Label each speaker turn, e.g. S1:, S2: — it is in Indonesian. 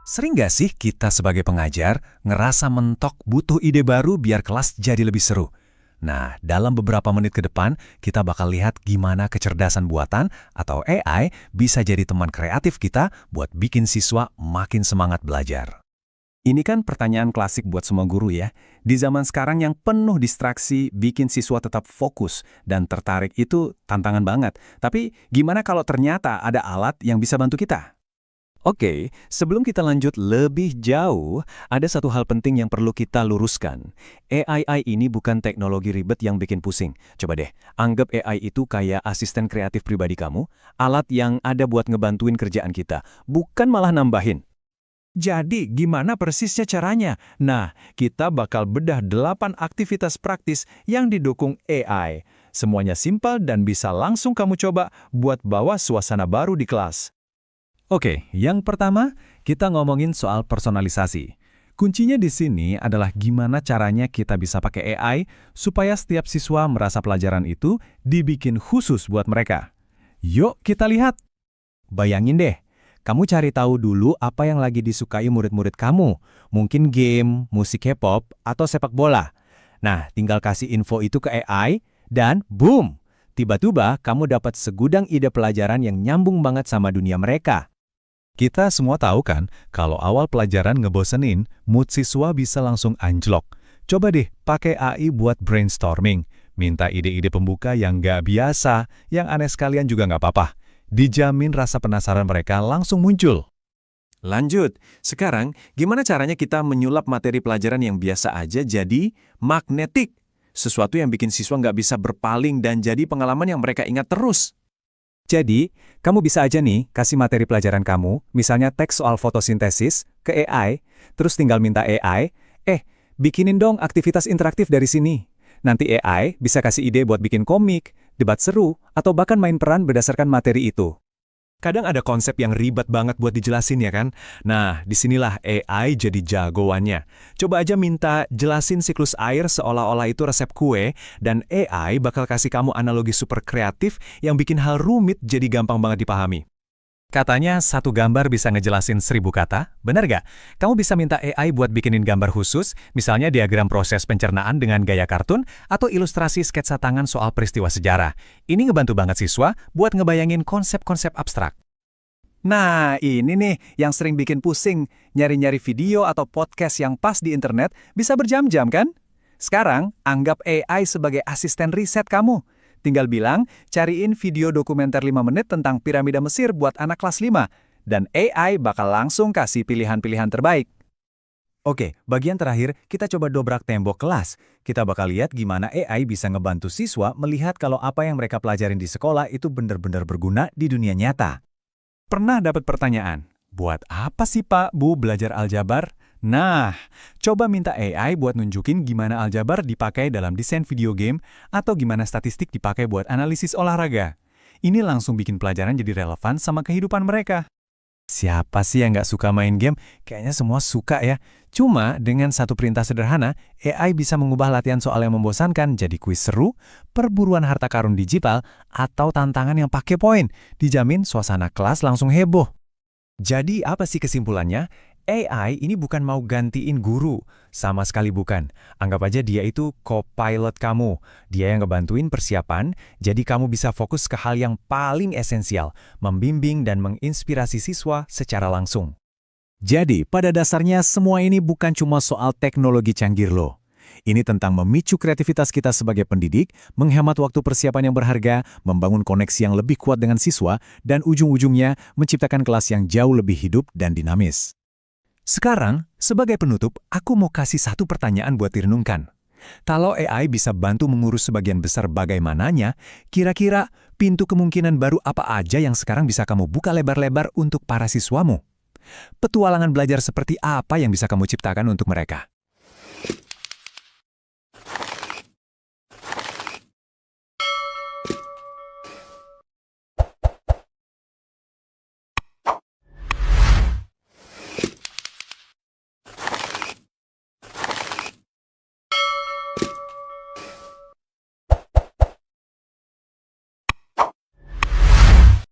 S1: Sering gak sih kita sebagai pengajar ngerasa mentok butuh ide baru biar kelas jadi lebih seru? Nah, dalam beberapa menit ke depan, kita bakal lihat gimana kecerdasan buatan atau AI bisa jadi teman kreatif kita buat bikin siswa makin semangat belajar. Ini kan pertanyaan klasik buat semua guru ya. Di zaman sekarang yang penuh distraksi, bikin siswa tetap fokus dan tertarik itu tantangan banget. Tapi gimana kalau ternyata ada alat yang bisa bantu kita? Oke, sebelum kita lanjut lebih jauh, ada satu hal penting yang perlu kita luruskan. AI ini bukan teknologi ribet yang bikin pusing. Coba deh, anggap AI itu kayak asisten kreatif pribadi kamu, alat yang ada buat ngebantuin kerjaan kita, bukan malah nambahin. Jadi, gimana persisnya caranya? Nah, kita bakal bedah 8 aktivitas praktis yang didukung AI. Semuanya simpel dan bisa langsung kamu coba buat bawa suasana baru di kelas. Oke, yang pertama, kita ngomongin soal personalisasi. Kuncinya di sini adalah gimana caranya kita bisa pakai AI supaya setiap siswa merasa pelajaran itu dibikin khusus buat mereka. Yuk kita lihat. Bayangin deh, kamu cari tahu dulu apa yang lagi disukai murid-murid kamu. Mungkin game, musik K-pop, atau sepak bola. Nah, tinggal kasih info itu ke AI, dan boom! Tiba-tiba kamu dapat segudang ide pelajaran yang nyambung banget sama dunia mereka. Kita semua tahu kan, kalau awal pelajaran ngebosenin, mood siswa bisa langsung anjlok. Coba deh pakai AI buat brainstorming. Minta ide-ide pembuka yang nggak biasa, yang aneh sekalian juga nggak apa-apa. Dijamin rasa penasaran mereka langsung muncul. Lanjut, sekarang gimana caranya kita menyulap materi pelajaran yang biasa aja jadi magnetik? Sesuatu yang bikin siswa nggak bisa berpaling dan jadi pengalaman yang mereka ingat terus. Jadi, kamu bisa aja nih kasih materi pelajaran kamu, misalnya teks soal fotosintesis, ke AI, terus tinggal minta AI, bikinin dong aktivitas interaktif dari sini. Nanti AI bisa kasih ide buat bikin komik, debat seru, atau bahkan main peran berdasarkan materi itu. Kadang ada konsep yang ribet banget buat dijelasin ya kan? Nah, disinilah AI jadi jagoannya. Coba aja minta jelasin siklus air seolah-olah itu resep kue, dan AI bakal kasih kamu analogi super kreatif yang bikin hal rumit jadi gampang banget dipahami. Katanya satu gambar bisa ngejelasin 1000 kata, benar gak? Kamu bisa minta AI buat bikinin gambar khusus, misalnya diagram proses pencernaan dengan gaya kartun, atau ilustrasi sketsa tangan soal peristiwa sejarah. Ini ngebantu banget siswa buat ngebayangin konsep-konsep abstrak. Nah, ini nih yang sering bikin pusing, nyari-nyari video atau podcast yang pas di internet bisa berjam-jam kan? Sekarang, anggap AI sebagai asisten riset kamu. Tinggal bilang, cariin video dokumenter 5 menit tentang piramida Mesir buat anak kelas 5, dan AI bakal langsung kasih pilihan-pilihan terbaik. Oke, bagian terakhir, kita coba dobrak tembok kelas. Kita bakal lihat gimana AI bisa ngebantu siswa melihat kalau apa yang mereka pelajarin di sekolah itu benar-benar berguna di dunia nyata. Pernah dapat pertanyaan, buat apa sih Pak, Bu belajar aljabar? Nah, coba minta AI buat nunjukin gimana aljabar dipakai dalam desain video game atau gimana statistik dipakai buat analisis olahraga. Ini langsung bikin pelajaran jadi relevan sama kehidupan mereka. Siapa sih yang nggak suka main game? Kayaknya semua suka ya. Cuma dengan satu perintah sederhana, AI bisa mengubah latihan soal yang membosankan jadi kuis seru, perburuan harta karun digital, atau tantangan yang pakai poin. Dijamin suasana kelas langsung heboh. Jadi apa sih kesimpulannya? AI ini bukan mau gantiin guru, sama sekali bukan. Anggap aja dia itu co-pilot kamu. Dia yang ngebantuin persiapan, jadi kamu bisa fokus ke hal yang paling esensial, membimbing dan menginspirasi siswa secara langsung. Jadi, pada dasarnya semua ini bukan cuma soal teknologi canggih loh. Ini tentang memicu kreativitas kita sebagai pendidik, menghemat waktu persiapan yang berharga, membangun koneksi yang lebih kuat dengan siswa, dan ujung-ujungnya menciptakan kelas yang jauh lebih hidup dan dinamis. Sekarang, sebagai penutup, aku mau kasih satu pertanyaan buat direnungkan. Kalau AI bisa bantu mengurus sebagian besar bagaimananya, kira-kira pintu kemungkinan baru apa aja yang sekarang bisa kamu buka lebar-lebar untuk para siswamu? Petualangan belajar seperti apa yang bisa kamu ciptakan untuk mereka?